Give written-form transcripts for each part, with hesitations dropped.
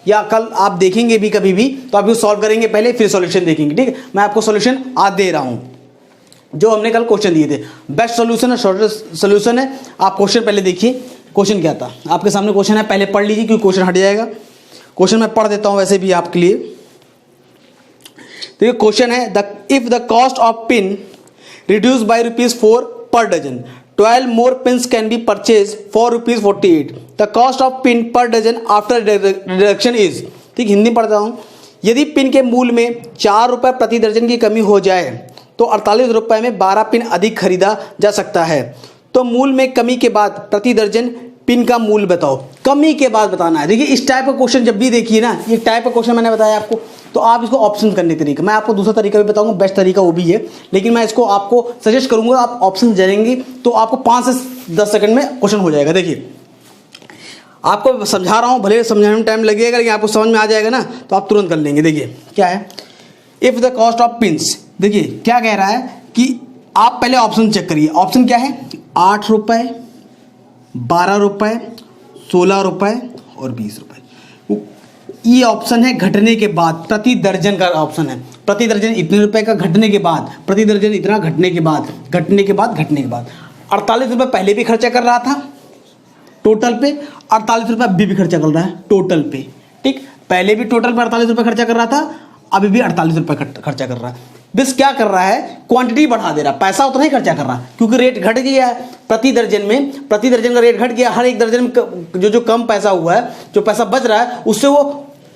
या कल आप देखेंगे भी कभी भी, तो आप इसको सॉल्व करेंगे पहले, फिर सॉल्यूशन देखेंगे। ठीक है, मैं आपको सॉल्यूशन आज दे रहा हूँ जो हमने कल क्वेश्चन दिए थे। बेस्ट सॉल्यूशन है, शॉर्टेस्ट सॉल्यूशन है। आप क्वेश्चन पहले देखिए, क्वेश्चन क्या था आपके सामने। क्वेश्चन है, पहले पढ़ लीजिए क्योंकि क्वेश्चन हट जाएगा। क्वेश्चन मैं पढ़ देता हूँ वैसे भी आपके लिए। तो ये क्वेश्चन है, if the cost of pin reduce by ₹4 per dozen, 12 more pins can be purchased for ₹48. The cost of pin per dozen after reduction is, ठीक, हिंदी पढ़ता हूँ। यदि पिन के मूल्य में ₹4 प्रति दर्जन की कमी हो जाए तो ₹48 में 12 पिन अधिक खरीदा जा सकता है। तो मूल्य में कमी के बाद प्रति दर्जन पिन का मूल्य बताओ। कमी के बाद बताना है। देखिए इस टाइप का क्वेश्चन जब भी देखिए ना, ये टाइप का क्वेश्चन मैंने बताया आपको, तो आप इसको ऑप्शन करने का तरीका, मैं आपको दूसरा तरीका भी बताऊंगा, बेस्ट तरीका वो भी है, लेकिन मैं इसको आपको सजेस्ट करूंगा। आप ऑप्शन जानेंगे तो आपको 5 से 10 सेकंड में क्वेश्चन हो जाएगा। देखिए आपको समझा रहा हूँ, भले समझाने में टाइम लगेगा लेकिन आपको समझ में आ जाएगा ना, तो आप तुरंत कर लेंगे। देखिए क्या है, if the cost of pins, देखिए क्या कह रहा है कि आप पहले ऑप्शन चेक करिए। ऑप्शन क्या है, ₹8, ₹12, ₹16 और ₹20। ये ऑप्शन है घटने के बाद, प्रति दर्जन का ऑप्शन है। प्रति दर्जन इतने रुपए का घटने के बाद, प्रति दर्जन इतना घटने के बाद, घटने के बाद, घटने के बाद। ₹48 पहले भी खर्चा कर रहा था टोटल पे, ₹48 अभी भी खर्चा कर रहा है टोटल पे। ठीक, पहले भी टोटल पे ₹48 खर्चा कर रहा था, अभी भी ₹48 खर्चा कर रहा है। बस क्या कर रहा है, क्वांटिटी बढ़ा दे रहा है, पैसा उतना ही खर्चा कर रहा है क्योंकि रेट घट गया है। प्रति दर्जन में, प्रति दर्जन का रेट घट गया। हर एक दर्जन में जो कम पैसा हुआ है, जो पैसा बच रहा है, उससे वो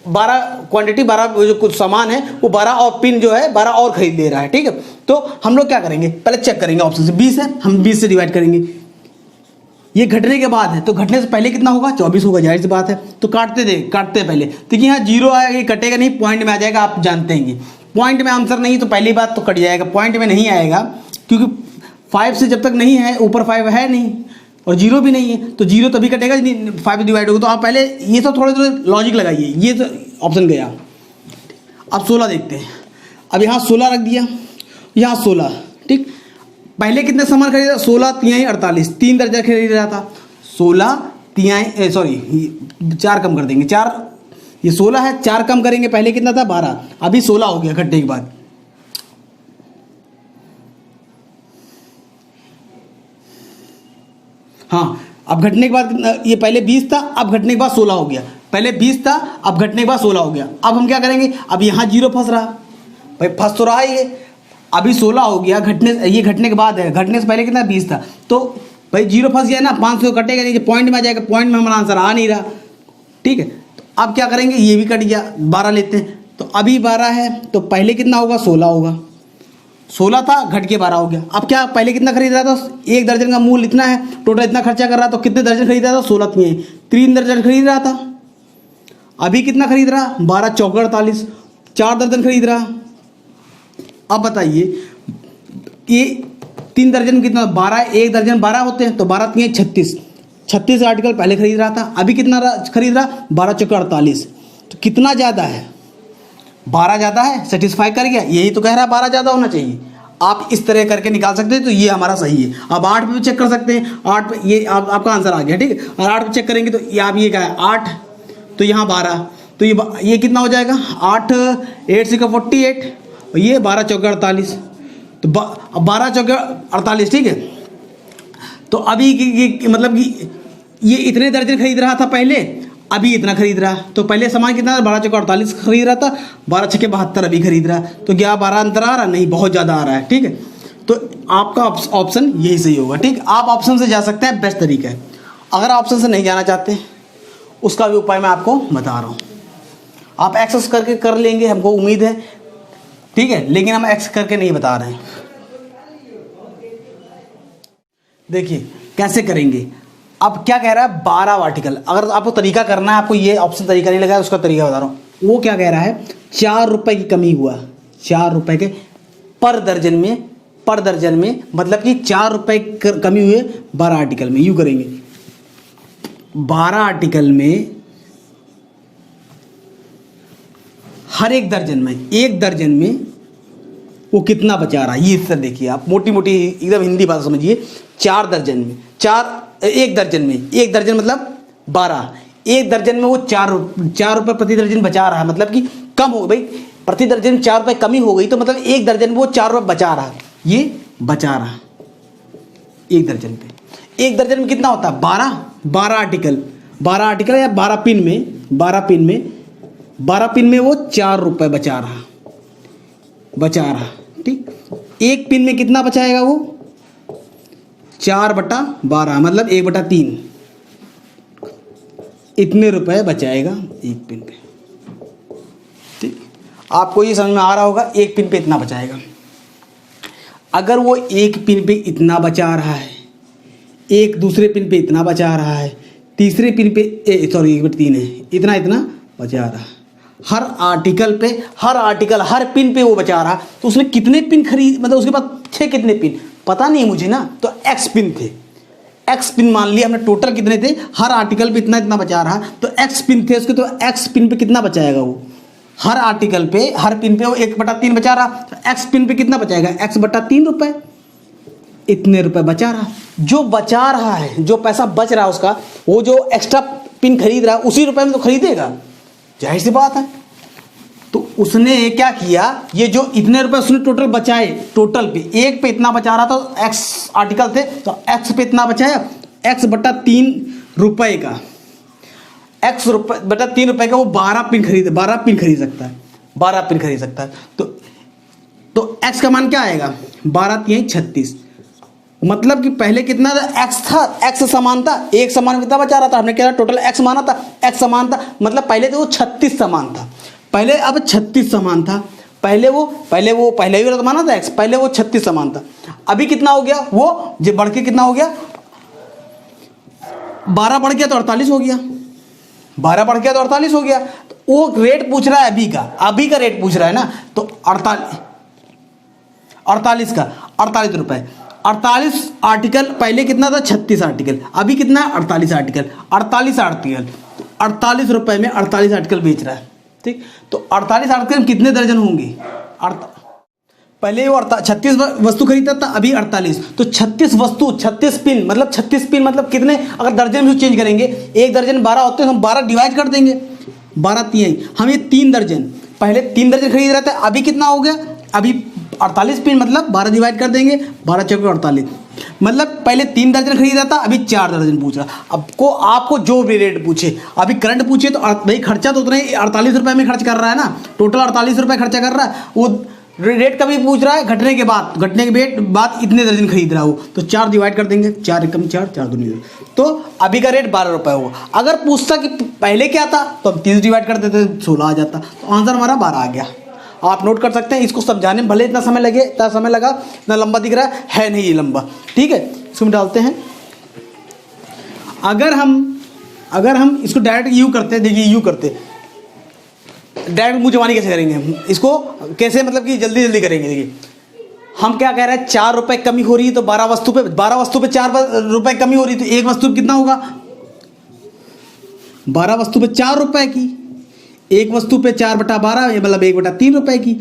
12 क्वांटिटी, 12 जो कुछ सामान है वो 12 और पिन जो है 12 और खरीद ले रहा है। ठीक है, तो हम लोग क्या करेंगे, पहले चेक करेंगे ऑप्शन से। 20 है, हम 20 से डिवाइड करेंगे। ये घटने के बाद है तो घटने से पहले कितना होगा, 24 होगा, जाहिर सी बात है। तो काटते पहले, देखिए यहाँ 0 आएगा, ये कटेगा नहीं, पॉइंट में आ जाएगा, आप जानते हैं। पॉइंट में आंसर नहीं तो पहली बात तो कट जाएगा, पॉइंट में नहीं आएगा क्योंकि 5 से जब तक नहीं है, ऊपर 5 है नहीं और 0 भी नहीं है, तो 0 तभी कटेगा 5 डिवाइड होगा। तो आप पहले ये सब थोड़े थोड़े लॉजिक लगाइए। ये तो ऑप्शन गया। अब 16 देखते हैं। अब यहाँ 16 रख दिया, यहाँ 16। ठीक, पहले कितने सामान खरीदा, 16 तिहाई 48, 3 दर्जन खरीद रहा था। 16 तिहाई, सॉरी 4 कम कर देंगे, 4, ये 16 है, 4 कम करेंगे, पहले कितना था 12, अभी 16 हो गया घटने के बाद। हाँ, अब घटने के बाद ये पहले 20 था, अब घटने के बाद 16 हो गया। पहले 20 था, अब घटने के बाद 16 हो गया। अब हम क्या करेंगे, अब यहाँ 0 फंस रहा, भाई फंस तो रहा ही है। अभी 16 हो गया, ये घटने के बाद है, घटने से पहले कितना 20 था, तो भाई 0 फंस गया ना, 500 कटेगा नहीं, पॉइंट में आ जाएगा, पॉइंट में हमारा आंसर आ नहीं रहा। ठीक है, तो अब क्या करेंगे, ये भी कट गया, 12 लेते हैं, तो अभी 12 है, तो पहले कितना होगा, 16 होगा। 16 था, घट के 12 हो गया। अब क्या, पहले कितना खरीद रहा था, 1 दर्जन का मूल्य इतना है, टोटल इतना खर्चा कर रहा, तो कितने दर्जन खरीद रहा था, 16 तिहाई, 3 दर्जन खरीद रहा था। अभी कितना खरीद रहा, 12 चौका 48, 4 दर्जन खरीद रहा। अब बताइए ये 3 दर्जन कितना, 12, 1 दर्जन 12 होते हैं, तो 12 तिहाई 36 आर्टिकल पहले खरीद रहा था, अभी कितना खरीद रहा, 12 चौका 48। तो कितना ज़्यादा है, 12 ज़्यादा है, सेटिस्फाई कर गया, यही तो कह रहा है 12 ज़्यादा होना चाहिए। आप इस तरह करके निकाल सकते हैं, तो ये हमारा सही है। अब 8 पे भी चेक कर सकते हैं, 8 पे ये आपका आंसर आ गया। ठीक है, और 8 पे चेक करेंगे तो ये आप, ये क्या है 8, तो यहाँ 12, तो ये कितना हो जाएगा, 8 8 से 48, और ये 12 चौका 48, तो 12 चौका 48। ठीक है, तो अभी ये मतलब कि ये इतने दर्जन खरीद रहा था पहले, अभी इतना खरीद रहा, तो पहले सामान कितना था, 12 चौका 48 खरीद रहा था, 12 छक्के 72 अभी खरीद रहा, तो क्या 12 अंतर आ रहा, नहीं बहुत ज़्यादा आ रहा है। ठीक है, तो आपका ऑप्शन यही सही होगा। ठीक, आप ऑप्शन से जा सकते हैं, बेस्ट तरीका है। अगर ऑप्शन से नहीं जाना चाहते, उसका भी उपाय मैं आपको बता रहा हूँ। आप एक्सेस करके कर लेंगे, हमको उम्मीद है। ठीक है, लेकिन हम एक्सेस करके नहीं बता रहे हैं। देखिए कैसे करेंगे। अब क्या कह रहा है, 12 आर्टिकल। अगर आपको तरीका करना है, आपको ये ऑप्शन तरीका नहीं लगा है, उसका तरीका बता रहा हूँ। वो क्या कह रहा है, ₹4 की कमी हुआ, ₹4 के पर दर्जन में, मतलब कि ₹4 कमी हुए 12 आर्टिकल में। यूँ करेंगे, 12 आर्टिकल में हर एक दर्जन में वो कितना बचा रहा है, ये सर देखिए आप, मोटी मोटी एकदम हिंदी बात समझिए। 4 दर्जन में, एक दर्जन मतलब 12, एक दर्जन में वो 4 रुपये प्रति दर्जन बचा रहा है, मतलब कि कम हो भाई, प्रति दर्जन 4 रुपये कमी हो गई, तो मतलब एक दर्जन में वो 4 रुपये बचा रहा है, ये बचा रहा एक दर्जन पे। एक दर्जन में कितना होता है? 12 आर्टिकल, 12 आर्टिकल या 12 पिन में वो 4 रुपये बचा रहा, ठीक। एक पिन में कितना बचाएगा वो? 4/12, मतलब 1/3, इतने रुपए बचाएगा एक पिन पे, ठीक। आपको ये समझ में आ रहा होगा, एक पिन पे इतना बचाएगा। अगर वो एक पिन पे इतना बचा रहा है, एक दूसरे पिन पे इतना बचा रहा है, तीसरे पिन पे 1/3 है, इतना बचा रहा है, हर आर्टिकल हर पिन पे वो बचा रहा, तो उसने कितने पिन खरीद, मतलब उसके पास थे कितने पिन पता नहीं मुझे ना, तो एक्स पिन थे, एक्स पिन मान लिया हमने, टोटल कितने थे, हर आर्टिकल पे इतना बचा रहा, तो एक्स पिन थे उसके, तो एक्स पिन पे कितना बचाएगा वो? हर आर्टिकल पे हर पिन पे वो 1/3 बचा रहा, तो एक्स पिन पे कितना बचाएगा? x/3 रुपए, इतने रुपए बचा रहा। जो बचा रहा है, जो पैसा बच रहा है उसका, वो जो एक्स्ट्रा पिन खरीद रहा है उसी रुपए में तो खरीदेगा, जाहिर सी बात है। तो उसने क्या किया, ये जो इतने रुपए उसने टोटल बचाए, टोटल पे एक पे इतना बचा रहा, तो एक्स आर्टिकल थे, तो एक्स पे इतना बचाया, x/3 रुपए का, x/3 रुपए का वो 12 पिन खरीद सकता है, तो x का मान क्या आएगा? 12×3 36, मतलब कि पहले कितना था? x था, x समान था, एक समान कितना बचा रहा था, हमने क्या टोटल x माना था, x समान था, मतलब पहले तो वो 36 समान था, पहले अब 36 समान था, पहले ही वाला तो माना था x, पहले वो 36 समान था, अभी कितना हो गया? वो जो बढ़ के कितना हो गया? 12 बढ़ गया तो 48 हो गया, 12 बढ़ गया तो 48 हो गया। तो वो रेट पूछ रहा है अभी का रेट पूछ रहा है ना, तो 48 रुपए, 48 आर्टिकल, पहले कितना था? 36 आर्टिकल, अभी कितना है? 48 आर्टिकल, 48 रुपए में 48 आर्टिकल बेच रहा है, ठीक। तो 48 आर्टिकल में कितने दर्जन होंगे? पहले वो 36 वस्तु खरीदता था, अभी 48, तो 36 पिन मतलब कितने? अगर दर्जन में चेंज करेंगे, एक दर्जन 12 होते हैं, हम 12 डिवाइड कर देंगे, 12×3, हम ये 3 दर्जन, पहले 3 दर्जन खरीद रहे थे, अभी कितना हो गया? अभी 48 पिन, मतलब 12 डिवाइड कर देंगे, 12×4 = 48, मतलब पहले 3 दर्जन खरीदा था, अभी 4 दर्जन पूछ रहा। आपको जो भी रेट पूछे, अभी करंट पूछे, तो भाई खर्चा तो उतना ही 48 रुपये में खर्च कर रहा है ना, टोटल 48 रुपये खर्चा कर रहा है, वो रेट कभी पूछ रहा है घटने के बाद इतने दर्जन खरीद रहा हो, तो 4 डिवाइड कर देंगे, 4 एकम 4, 4 दूनी 12, तो अभी का रेट 12 रुपये होगा। अगर पूछता कि पहले क्या था, तो हम 30 डिवाइड कर देते, 16 आ जाता, तो आंसर हमारा 12 आ गया। आप नोट कर सकते हैं, इसको समझाने में भले इतना समय लगा, इतना लंबा दिख रहा है नहीं ये लंबा, ठीक है। इसको डालते हैं, अगर हम इसको डायरेक्ट यू करते, देखिए यू करते, डायरेक्ट मुंह जवानी कैसे करेंगे हम इसको, कैसे मतलब कि जल्दी करेंगे। देखिए हम क्या कह रहे हैं, 4 रुपए कमी हो रही है, तो 12 वस्तु पे 4 रुपए कमी हो रही है, तो एक वस्तु कितना होगा? 12 वस्तु पे 4 रुपए की, एक वस्तु पे 4/12, मतलब 1/3 रुपए की।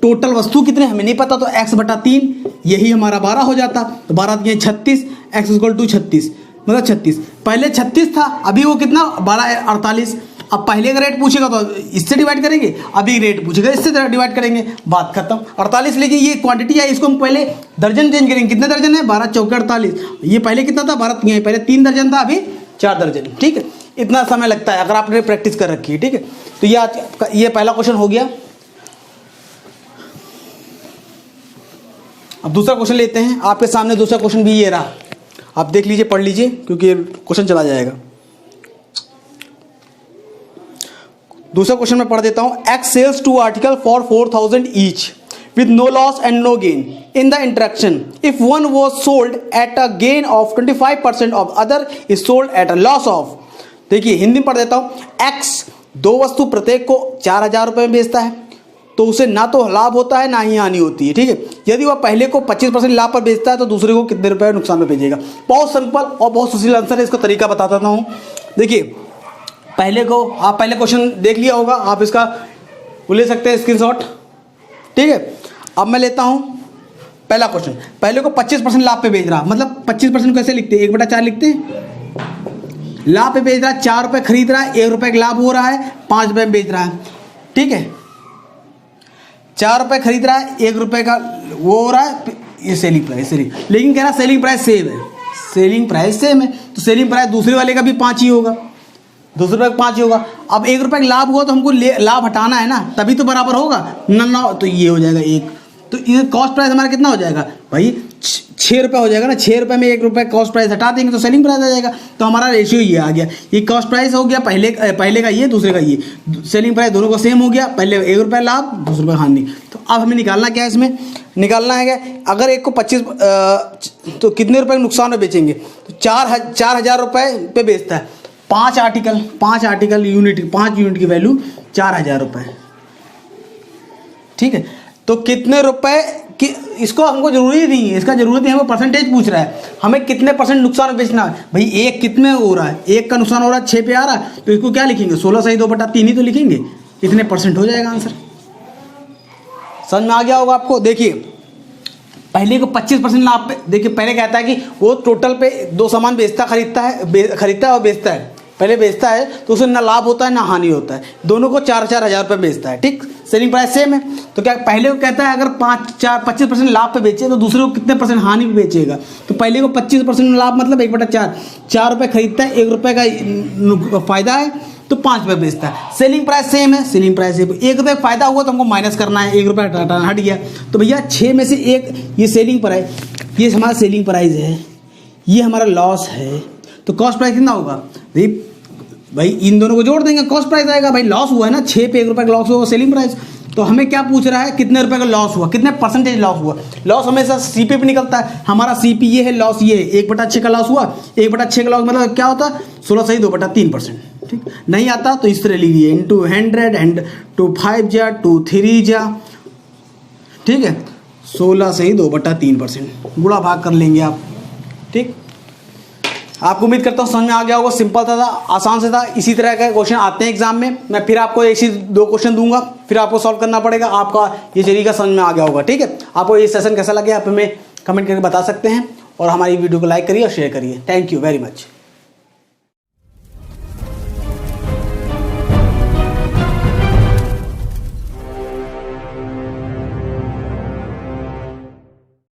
टोटल वस्तु कितने हमें नहीं पता, तो x/3 यही हमारा 12 हो जाता, तो 12×3 36, x = 36, मतलब 36। पहले 36 था, अभी वो कितना? 12 48। अब पहले का रेट पूछेगा तो इससे डिवाइड करेंगे, अभी रेट पूछेगा इससे डिवाइड करेंगे, बात खत्म। 48 लेके ये क्वांटिटी है, इसको हम पहले दर्जन चेंज करेंगे, कितने दर्जन है? 12×4 = 48। ये पहले कितना था? 12, पहले 3 दर्जन था, अभी 4 दर्जन, ठीक है। इतना समय लगता है अगर आपने प्रैक्टिस कर रखी है, ठीक है। तो ये पहला क्वेश्चन हो गया। अब दूसरा क्वेश्चन लेते हैं, आपके सामने दूसरा क्वेश्चन भी ये रहा, आप देख लीजिए, पढ़ लीजिए, क्योंकि क्वेश्चन चला जाएगा। दूसरा क्वेश्चन मैं पढ़ देता हूं। X sells 2 articles for 4,000 each with no loss and no gain in the interaction. If one was sold at a gain of 25% of other is sold at a loss of, देखिए हिंदी में पढ़ देता हूं। X 2 वस्तु प्रत्येक को 4,000 रुपये में बेचता है, तो उसे ना तो लाभ होता है ना ही हानि होती है, ठीक है। यदि वह पहले को 25% लाभ पर बेचता है, तो दूसरे को कितने रुपए नुकसान में बेचेगा? बहुत सिंपल और बहुत सुशील आंसर है, इसका तरीका बता देता हूँ। देखिए पहले क्वेश्चन देख लिया होगा, आप इसका वो ले सकते हैं स्क्रीनशॉट, ठीक है। अब मैं लेता हूँ पहला क्वेश्चन। पहले को 25% लाभ पे बेच रहा, मतलब 25% कैसे लिखते हैं? 1/4 लिखते हैं। लाभ पे बेच रहा है, 4 रुपये खरीद रहा है, 1 रुपये का लाभ हो रहा है, 5 रुपये में बेच रहा है। ठीक है, 4 रुपये खरीद रहा है, 1 रुपये का वो हो रहा है, ये सेलिंग प्राइस लेकिन कह रहा है सेलिंग प्राइस सेम है, सेलिंग प्राइस सेम है, तो सेलिंग प्राइस दूसरे वाले का भी 5 ही होगा, दूसरे रुपये का 5 ही होगा। अब 1 रुपये का लाभ हुआ तो हमको लाभ हटाना है ना, तभी तो बराबर होगा ना, तो ये हो जाएगा 1। तो ये कॉस्ट प्राइस हमारा कितना हो जाएगा भाई, 6 रुपये हो जाएगा ना, 6 रुपये में 1 रुपये कॉस्ट प्राइस हटा देंगे तो सेलिंग प्राइस आ जाएगा। तो हमारा रेशियो ये आ गया, ये कॉस्ट प्राइस हो गया पहले का ये, दूसरे का ये, सेलिंग प्राइस दोनों को सेम हो गया, पहले 1 रुपये लाभ, दूसरे रुपये हानि। तो अब हमें निकालना क्या है, इसमें निकालना है क्या, अगर एक को 25 तो कितने रुपये नुकसान में बेचेंगे, तो 4,000 रुपये पे बेचता है, 5 आर्टिकल यूनिट, 5 यूनिट की वैल्यू 4,000 रुपये। ठीक है, तो कितने रुपए कि इसको हमको जरूरी नहीं है, इसका जरूरत नहीं है, हमें परसेंटेज पूछ रहा है, हमें कितने % नुकसान में बेचना है भाई। 1 कितने हो रहा है, 1 का नुकसान हो रहा है 6 पे आ रहा है, तो इसको क्या लिखेंगे, 16 सही 2/3 ही तो लिखेंगे, इतने % हो जाएगा आंसर। समझ में आ गया होगा आपको। देखिए पहले को 25% लाभ पे, देखिए पहले कहता है कि वो टोटल पे 2 सामान खरीदता है और बेचता है, पहले बेचता है तो उसे ना लाभ होता है ना हानि होता है, दोनों को 4-4 हज़ार रुपये बेचता है। ठीक, सेलिंग प्राइस सेम है, तो क्या पहले को कहता है अगर 25% लाभ पे बेचे तो दूसरे को कितने % हानि पे बेचेगा, तो पहले को 25% लाभ मतलब 1/4, 4 रुपये खरीदता है, 1 रुपये का फायदा है तो 5 रुपये बेचता है। सेलिंग प्राइस सेम है, सेलिंग प्राइस 1 रुपये फायदा हुआ तो हमको माइनस करना है, 1 रुपये हट गया, तो भैया 6 में से 1 ये सेलिंग प्राइस, ये हमारा सेलिंग प्राइस है, ये हमारा लॉस है, तो कॉस्ट प्राइस कितना होगा भाई इन दोनों को जोड़ देंगे, कॉस्ट प्राइस आएगा भाई, लॉस हुआ है ना, 6 पे 1 रुपये का लॉस हुआ सेलिंग प्राइस। तो हमें क्या पूछ रहा है, कितने रुपए का लॉस हुआ, कितने % लॉस हुआ। लॉस हमेशा सीपी पे निकलता है, हमारा सीपी ये है, लॉस ये है, 1/6 का लॉस हुआ, 1/6 का लॉस मतलब क्या होता है 16 सही 2/3%। ठीक, नहीं आता तो इस तरह लीजिए, इंटू 100 एंड 2 5 जा 2 3 जा, ठीक है, 16 सही 2/3%, गुणा भाग कर लेंगे आप। ठीक, आपको उम्मीद करता हूँ समझ में आ गया होगा, सिंपल था, आसान से था। इसी तरह का क्वेश्चन आते हैं एग्जाम में, मैं फिर आपको ऐसी 2 क्वेश्चन दूंगा, फिर आपको सॉल्व करना पड़ेगा, आपका ये तरीका समझ में आ गया होगा। ठीक है, आपको ये सेशन कैसा लगे आप हमें कमेंट करके बता सकते हैं, और हमारी वीडियो को लाइक करिए और शेयर करिए। Thank you very much.